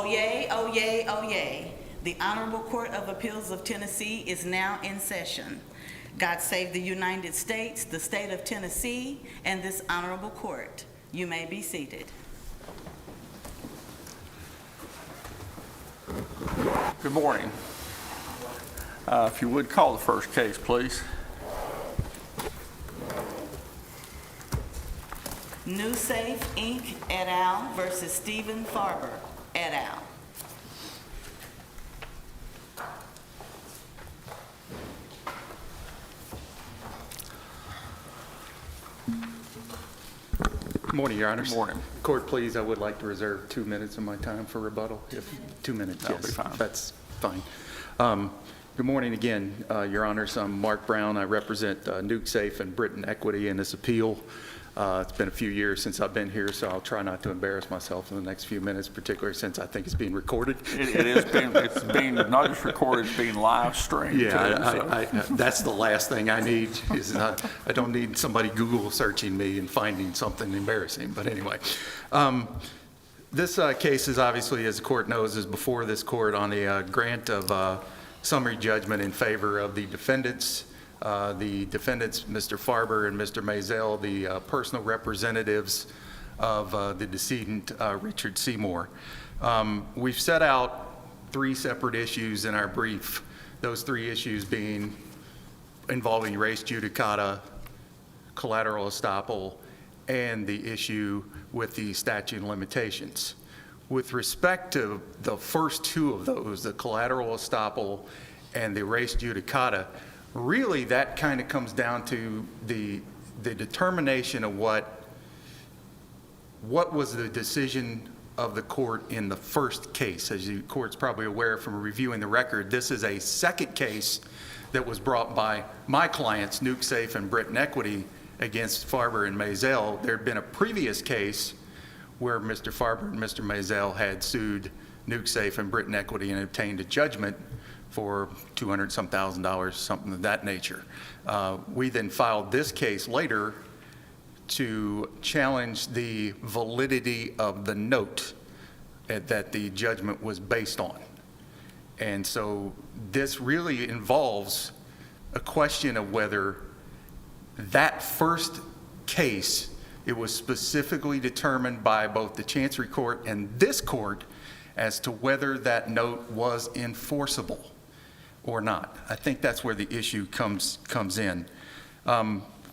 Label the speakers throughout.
Speaker 1: yay, oh yay, oh yay. The Honorable Court of Appeals of Tennessee is now in session. God save the United States, the state of Tennessee, and this honorable court. You may be seated.
Speaker 2: Good morning. If you would call the first case, please.
Speaker 1: Nucsafe, Inc. et al. Versus Stephen Farber et al.
Speaker 3: Good morning, Your Honors.
Speaker 2: Good morning.
Speaker 3: Court, please, I would like to reserve 2 minutes of my time for rebuttal. If 2 minutes,
Speaker 2: That'll
Speaker 3: yes,
Speaker 2: be fine.
Speaker 3: that's fine. Good morning again, Your Honors. I'm Mark Brown. I represent Nucsafe and Britain Equity in this appeal. It's been a few years since I've been here, so I'll try not to embarrass myself in the next few minutes, particularly since I think it's being recorded.
Speaker 2: It's being not just recorded, it's being live streamed.
Speaker 3: Yeah, that's the last thing I need. I don't need somebody Google searching me and finding something embarrassing. But anyway, this case is obviously, as the court knows, is before this court on the grant of summary judgment in favor of the defendants. Mr. Farber and Mr. Maisel, the personal representatives of the decedent, Richard Seymour. We've set out 3 separate issues in our brief, those 3 issues being involving res judicata, collateral estoppel, and the issue with the statute of limitations. With respect to the first 2 of those, the collateral estoppel and the res judicata, really that kind of comes down to the determination of what was the decision of the court in the first case. As the court's probably aware from reviewing the record, this is a second case that was brought by my clients, Nucsafe and Britain Equity, against Farber and Maisel. There had been a previous case where Mr. Farber and Mr. Maisel had sued Nucsafe and Britain Equity and obtained a judgment for $200-some thousand, something of that nature. We then filed this case later to challenge the validity of the note that the judgment was based on. And so this really involves a question of whether that first case, it was specifically determined by both the Chancery Court and this court as to whether that note was enforceable or not. I think that's where the issue comes in.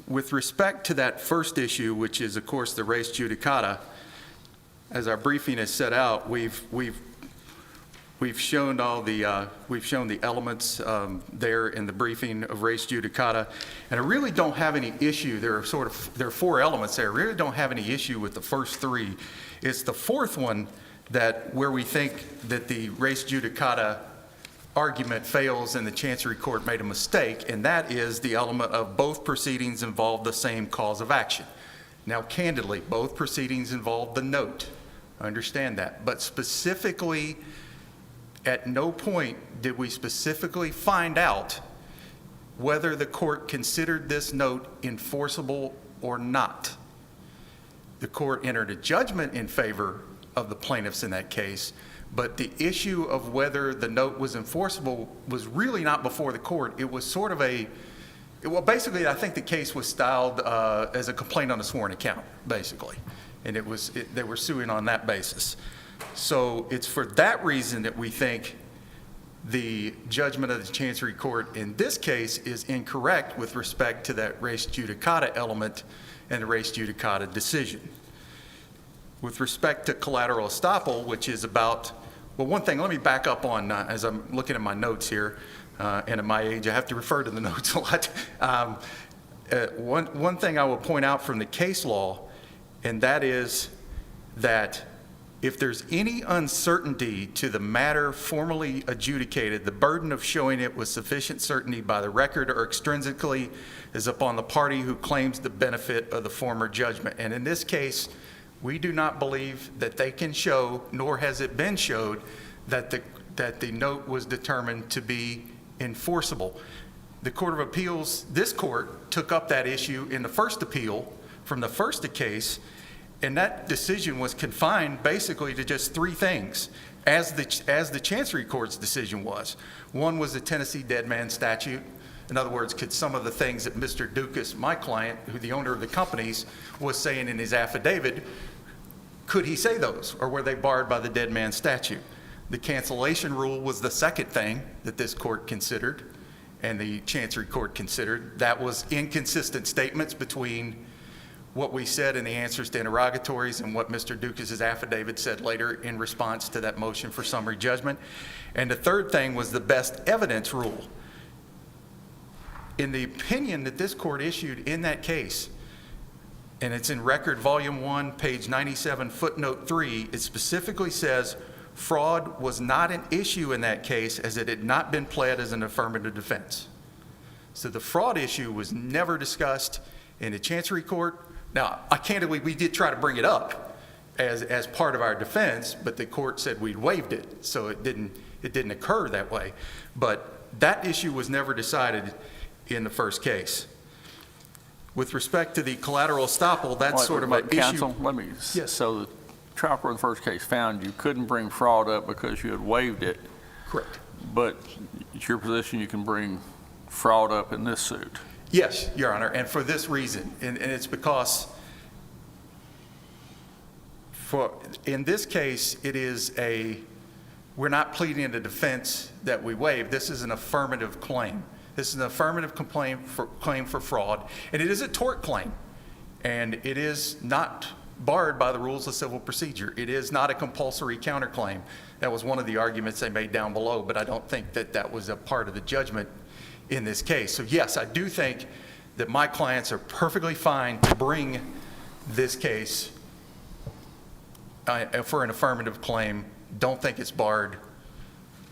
Speaker 3: With respect to that first issue, which is of course the res judicata, as our briefing has set out, we've shown the elements there in the briefing of res judicata, and I really don't have any issue. There are 4 elements there. I really don't have any issue with the first 3. It's the 4th one where we think that the res judicata argument fails and the Chancery Court made a mistake, and that is the element of both proceedings involve the same cause of action. Now, candidly, both proceedings involve the note. I understand that. But specifically, at no point did we specifically find out whether the court considered this note enforceable or not. The court entered a judgment in favor of the plaintiffs in that case, but the issue of whether the note was enforceable was really not before the court. It was sort of basically I think the case was styled as a complaint on a sworn account, basically. And they were suing on that basis. So it's for that reason that we think the judgment of the Chancery Court in this case is incorrect with respect to that res judicata element and the res judicata decision. With respect to collateral estoppel, which is about, well, one thing, let me back up on, as I'm looking at my notes here, and at my age, I have to refer to the notes a lot. One thing I will point out from the case law, and that is that if there's any uncertainty to the matter formally adjudicated, the burden of showing it with sufficient certainty by the record or extrinsically is upon the party who claims the benefit of the former judgment. And in this case, we do not believe that they can show, nor has it been showed, that the note was determined to be enforceable. The Court of Appeals, this court, took up that issue in the first appeal from the first case, and that decision was confined basically to just 3 things. as the Chancery Court's decision was. One was the Tennessee Dead Man Statute. In other words, could some of the things that Mr. Dukas, my client, who the owner of the companies, was saying in his affidavit, could he say those, or were they barred by the Dead Man Statute? The cancellation rule was the second thing that this court considered and the Chancery Court considered. That was inconsistent statements between what we said in the answers to interrogatories and what Mr. Dukas' affidavit said later in response to that motion for summary judgment. And the third thing was the best evidence rule. In the opinion that this court issued in that case, and it's in Record Volume 1, page 97, footnote 3, it specifically says fraud was not an issue in that case as it had not been pled as an affirmative defense. So the fraud issue was never discussed in the Chancery Court. Now, we did try to bring it up as part of our defense, but the court said we'd waived it, so it didn't occur that way. But that issue was never decided in the first case. With respect to the collateral estoppel, that's sort of an issue.
Speaker 2: Counsel,
Speaker 3: Yes.
Speaker 2: So the trial court in the first case found you couldn't bring fraud up because you had waived it,
Speaker 3: Correct.
Speaker 2: but it's your position you can bring fraud up in this suit.
Speaker 3: Yes, Your Honor, and for this reason, and it's because in this case, we're not pleading a defense that we waived. This is an affirmative claim. This is an affirmative claim for fraud, and it is a tort claim, and it is not barred by the rules of civil procedure. It is not a compulsory counterclaim. That was one of the arguments they made down below, but I don't think that was a part of the judgment in this case. So yes, I do think that my clients are perfectly fine to bring this case for an affirmative claim. Don't think it's barred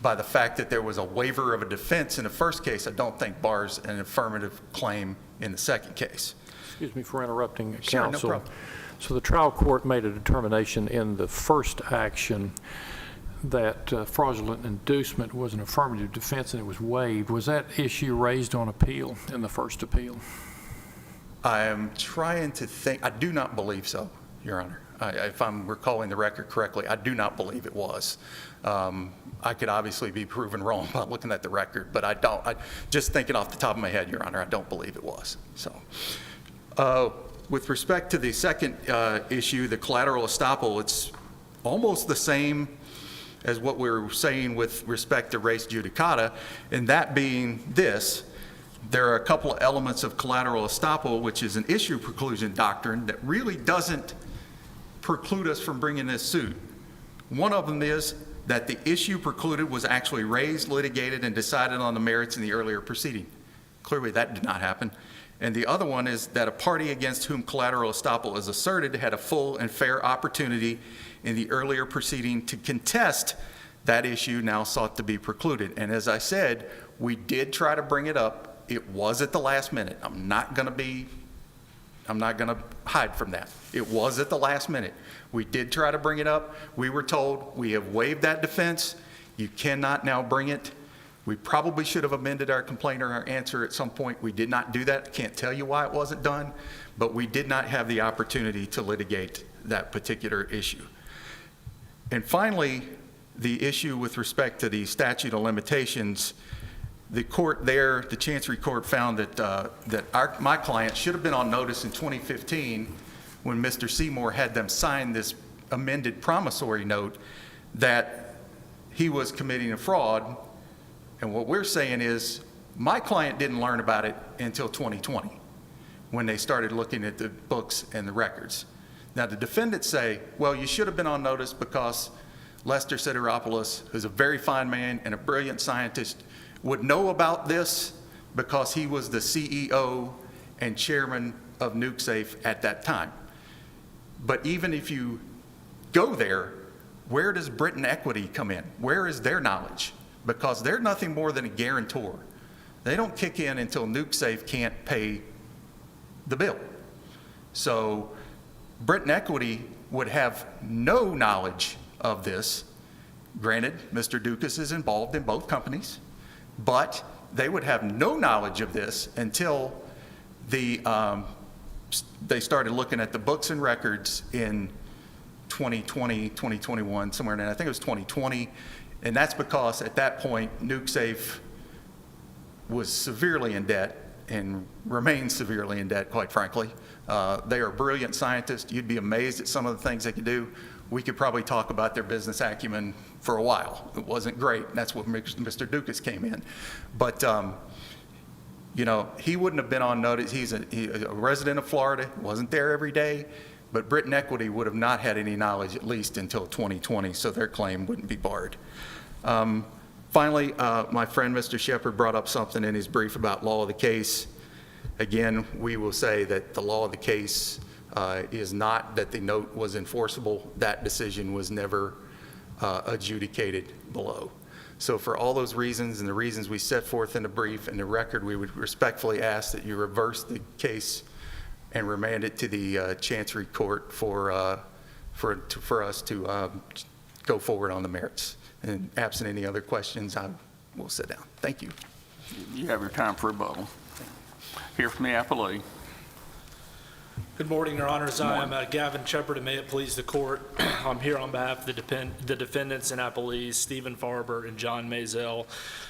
Speaker 3: by the fact that there was a waiver of a defense in the first case. I don't think bars an affirmative claim in the second case.
Speaker 4: Excuse me for interrupting,
Speaker 3: Sure, no
Speaker 4: counsel.
Speaker 3: problem.
Speaker 4: So the trial court made a determination in the first action that fraudulent inducement was an affirmative defense and it was waived. Was that issue raised on appeal in the first appeal?
Speaker 3: I am trying to think. I do not believe so, Your Honor. If I'm recalling the record correctly, I do not believe it was. I could obviously be proven wrong by looking at the record, but I don't. Just thinking off the top of my head, Your Honor, I don't believe it was. So, with respect to the second issue, the collateral estoppel, it's almost the same as what we were saying with respect to res judicata, and that being this. There are a couple of elements of collateral estoppel, which is an issue preclusion doctrine that really doesn't preclude us from bringing this suit. One of them is that the issue precluded was actually raised, litigated, and decided on the merits in the earlier proceeding. Clearly, that did not happen. And the other one is that a party against whom collateral estoppel is asserted had a full and fair opportunity in the earlier proceeding to contest that issue now sought to be precluded. And as I said, we did try to bring it up. It was at the last minute. I'm not going to hide from that. It was at the last minute. We did try to bring it up. We were told we have waived that defense. You cannot now bring it. We probably should have amended our complaint or our answer at some point. We did not do that. Can't tell you why it wasn't done, but we did not have the opportunity to litigate that particular issue. And finally, the issue with respect to the statute of limitations, the court there, the Chancery Court found that my client should have been on notice in 2015 when Mr. Seymour had them sign this amended promissory note that he was committing a fraud. And what we're saying is my client didn't learn about it until 2020 when they started looking at the books and the records. Now, the defendants say, well, you should have been on notice because Lester Sideropoulos, who's a very fine man and a brilliant scientist, would know about this because he was the CEO and chairman of Nucsafe at that time. But even if you go there, where does Britain Equity come in? Where is their knowledge? Because they're nothing more than a guarantor. They don't kick in until Nucsafe can't pay the bill. So Britain Equity would have no knowledge of this. Granted, Mr. Dukas is involved in both companies, but they would have no knowledge of this until they started looking at the books and records in 2020, 2021, somewhere in there. I think it was 2020. And that's because at that point, Nucsafe was severely in debt and remains severely in debt, quite frankly. They are brilliant scientists. You'd be amazed at some of the things they could do. We could probably talk about their business acumen for a while. It wasn't great, and that's what Mr. Dukas came in. But, you know, he wouldn't have been on notice. He's a resident of Florida, wasn't there every day, but Britain Equity would have not had any knowledge at least until 2020, so their claim wouldn't be barred. Finally, my friend Mr. Shepard brought up something in his brief about law of the case. Again, we will say that the law of the case is not that the note was enforceable. That decision was never adjudicated below. So for all those reasons and the reasons we set forth in the brief and the record, we would respectfully ask that you reverse the case and remand it to the Chancery Court for us to go forward on the merits. And absent any other questions, I will sit down. Thank you.
Speaker 2: You have your time for rebuttal. Hear from the appellee.
Speaker 5: Good morning, Your Honors. I am Gavin Shepard, and may it please the court. I'm here on behalf of the defendants and appellees, Stephen Farber and John Maisel,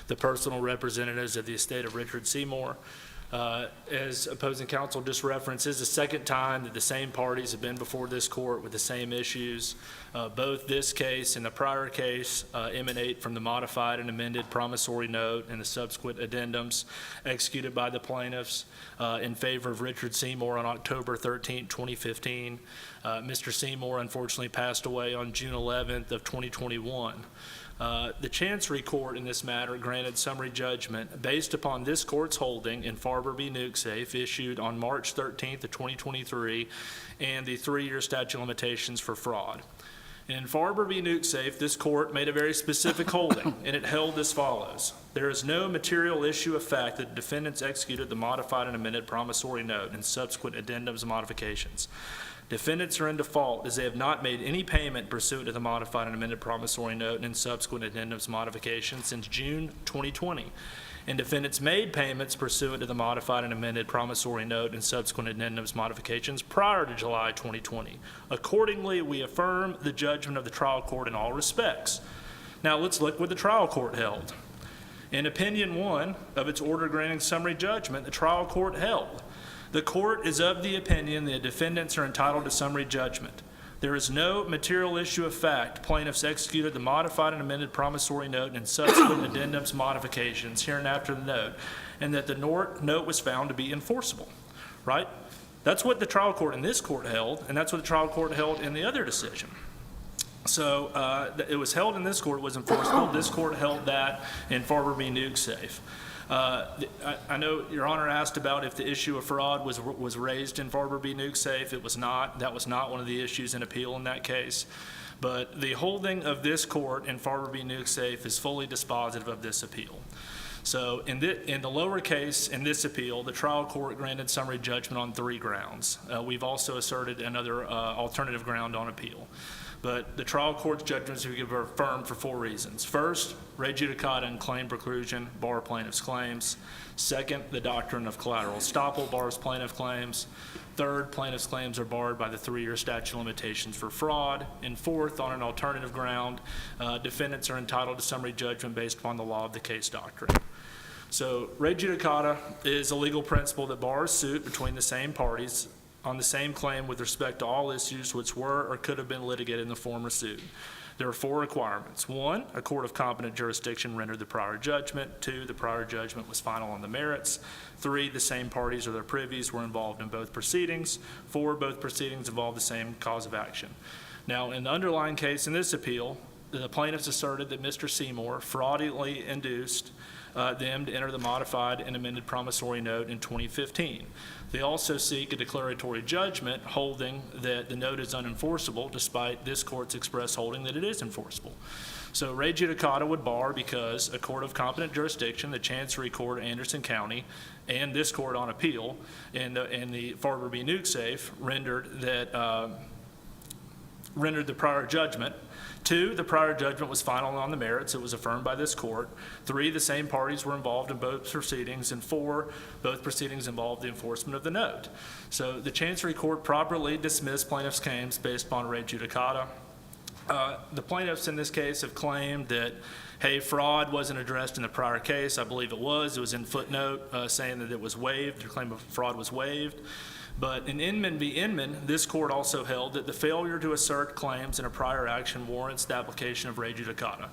Speaker 5: the personal representatives of the estate of Richard Seymour. As opposing counsel just referenced, this is the second time that the same parties have been before this court with the same issues. Both this case and the prior case emanate from the modified and amended promissory note and the subsequent addendums executed by the plaintiffs in favor of Richard Seymour on October 13, 2015. Mr. Seymour unfortunately passed away on June 11th of 2021. The Chancery Court in this matter granted summary judgment based upon this court's holding in Farber v. Nucsafe issued on March 13th of 2023 and the 3-year statute of limitations for fraud. In Farber v. Nucsafe, this court made a very specific holding, and it held as follows. There is no material issue of fact that the defendants executed the modified and amended promissory note and subsequent addendums and modifications. Defendants are in default as they have not made any payment pursuant to the modified and amended promissory note and subsequent addendums modifications since June 2020. And defendants made payments pursuant to the modified and amended promissory note and subsequent addendums modifications prior to July 2020. Accordingly, we affirm the judgment of the trial court in all respects. Now let's look what the trial court held. In opinion 1 of its order granting summary judgment, the trial court held, the court is of the opinion the defendants are entitled to summary judgment. There is no material issue of fact. Plaintiffs executed the modified and amended promissory note and subsequent addendums modifications hereinafter the note, and that the note was found to be enforceable, right? That's what the trial court in this court held, and that's what the trial court held in the other decision. So it was held in this court, it was enforceable. This court held that in Farber v. Nucsafe. I know Your Honor asked about if the issue of fraud was raised in Farber v. Nucsafe. It was not. That was not one of the issues in appeal in that case. But the holding of this court in Farber v. Nucsafe is fully dispositive of this appeal. So in the lower case, in this appeal, the trial court granted summary judgment on 3 grounds. We've also asserted another alternative ground on appeal. But the trial court's judgments were affirmed for 4 reasons. First, res judicata and claim preclusion bar plaintiff's claims. Second, the doctrine of collateral estoppel bars plaintiff claims. Third, plaintiff's claims are barred by the 3-year statute of limitations for fraud. And fourth, on an alternative ground, defendants are entitled to summary judgment based upon the law of the case doctrine. So res judicata is a legal principle that bars suit between the same parties on the same claim with respect to all issues which were or could have been litigated in the former suit. There are 4 requirements. 1, a court of competent jurisdiction rendered the prior judgment. 2, the prior judgment was final on the merits. 3, the same parties or their privies were involved in both proceedings. 4, both proceedings involved the same cause of action. Now, in the underlying case in this appeal, the plaintiffs asserted that Mr. Seymour fraudulently induced them to enter the modified and amended promissory note in 2015. They also seek a declaratory judgment holding that the note is unenforceable despite this court's express holding that it is enforceable. So res judicata would bar because a court of competent jurisdiction, the Chancery Court, Anderson County, and this court on appeal in the Farber v. Nucsafe rendered that rendered the prior judgment. 2, the prior judgment was final on the merits. It was affirmed by this court. 3, the same parties were involved in both proceedings. And 4, both proceedings involved the enforcement of the note. So the Chancery Court properly dismissed plaintiff's claims based upon res judicata. The plaintiffs in this case have claimed that, hey, fraud wasn't addressed in the prior case. I believe it was. It was in footnote saying that it was waived. Their claim of fraud was waived. But in Inman v. Inman, this court also held that the failure to assert claims in a prior action warrants the application of res judicata.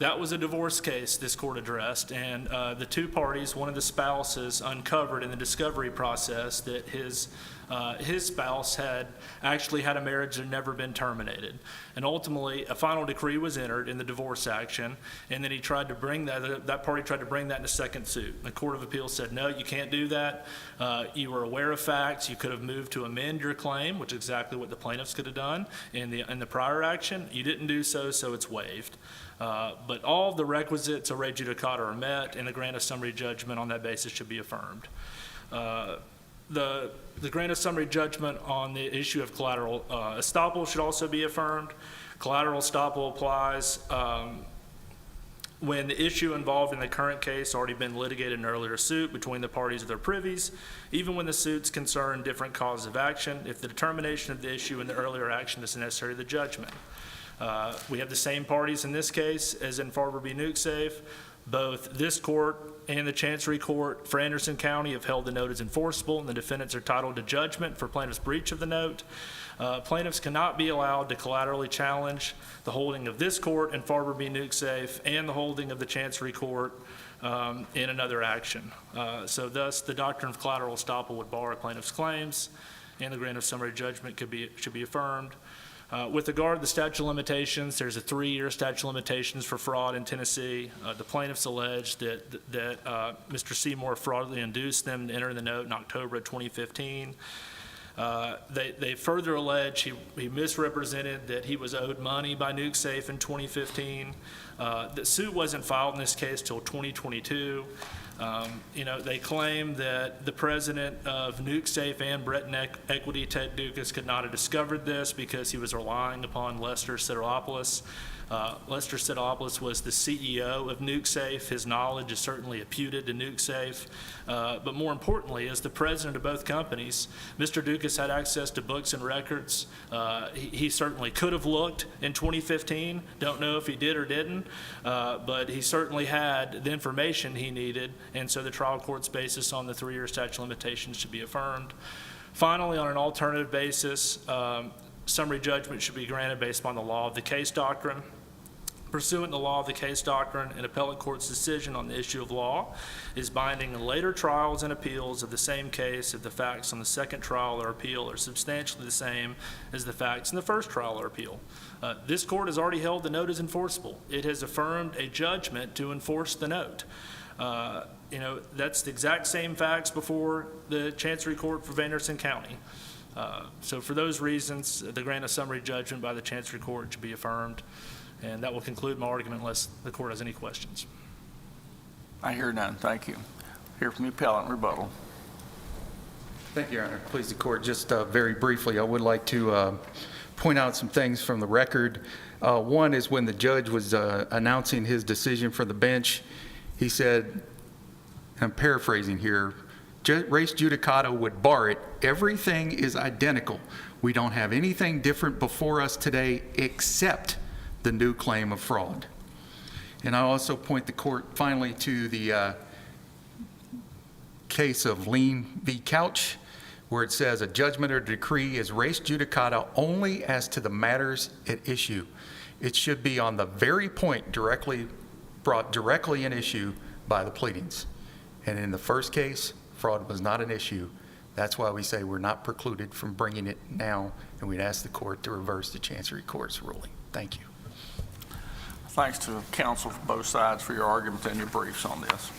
Speaker 5: That was a divorce case this court addressed, and the two parties, one of the spouses, uncovered in the discovery process that his spouse had actually had a marriage that had never been terminated. And ultimately, a final decree was entered in the divorce action, and then he tried to bring that party tried to bring that in a second suit. The Court of Appeals said, no, you can't do that. You were aware of facts. You could have moved to amend your claim, which is exactly what the plaintiffs could have done in the prior action. You didn't do so, so it's waived. But all the requisites of res judicata are met, and the grant of summary judgment on that basis should be affirmed. The grant of summary judgment on the issue of collateral estoppel should also be affirmed. Collateral estoppel applies when the issue involved in the current case already been litigated in an earlier suit between the parties of their privies, even when the suits concern different causes of action, if the determination of the issue in the earlier action is necessary to the judgment. We have the same parties in this case as in Farber v. Nucsafe. Both this court and the Chancery Court for Anderson County have held the note as enforceable, and the defendants are entitled to judgment for plaintiff's breach of the note. Plaintiffs cannot be allowed to collaterally challenge the holding of this court and Farber v. Nucsafe and the holding of the Chancery Court in another action. So thus, the doctrine of collateral estoppel would bar a plaintiff's claims, and the grant of summary judgment should be affirmed. With regard to the statute of limitations, there's a 3-year statute of limitations for fraud in Tennessee. The plaintiffs allege that Mr. Seymour fraudulently induced them to enter the note in October of 2015. They further allege he misrepresented that he was owed money by Nucsafe in 2015. The suit wasn't filed in this case till 2022. They claim that the president of Nucsafe and Breton Equity, Ted Dukas, could not have discovered this because he was relying upon Lester Sideropoulos. Lester Sideropoulos was the CEO of Nucsafe. His knowledge is certainly imputed to Nucsafe. But more importantly, as the president of both companies, Mr. Dukas had access to books and records. He certainly could have looked in 2015. Don't know if he did or didn't, but he certainly had the information he needed, and so the trial court's basis on the 3-year statute of limitations should be affirmed. Finally, on an alternative basis, summary judgment should be granted based upon the law of the case doctrine. Pursuant to the law of the case doctrine, an appellate court's decision on the issue of law is binding in later trials and appeals of the same case if the facts on the second trial or appeal are substantially the same as the facts in the first trial or appeal. This court has already held the note is enforceable. It has affirmed a judgment to enforce the note. That's the exact same facts before the Chancery Court for Anderson County. So for those reasons, the grant of summary judgment by the Chancery Court should be affirmed. And that will conclude my argument unless the court has any questions.
Speaker 2: I hear none. Thank you. Hear from the appellant. Rebuttal.
Speaker 3: Thank you, Your Honor. Please, the court, just very briefly, I would like to point out some things from the record. One is when the judge was announcing his decision for the bench, he said, and I'm paraphrasing here, res judicata would bar it. Everything is identical. We don't have anything different before us today except the new claim of fraud. And I also point the court finally to the case of Lean v. Couch, where it says a judgment or decree is res judicata only as to the matters at issue. It should be on the very point brought directly in issue by the pleadings. And in the first case, fraud was not an issue. That's why we say we're not precluded from bringing it now, and we'd ask the court to reverse the Chancery Court's ruling. Thank you.
Speaker 2: Thanks to counsel for both sides for your argument and your briefs on this.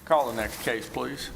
Speaker 2: Call the next case, please.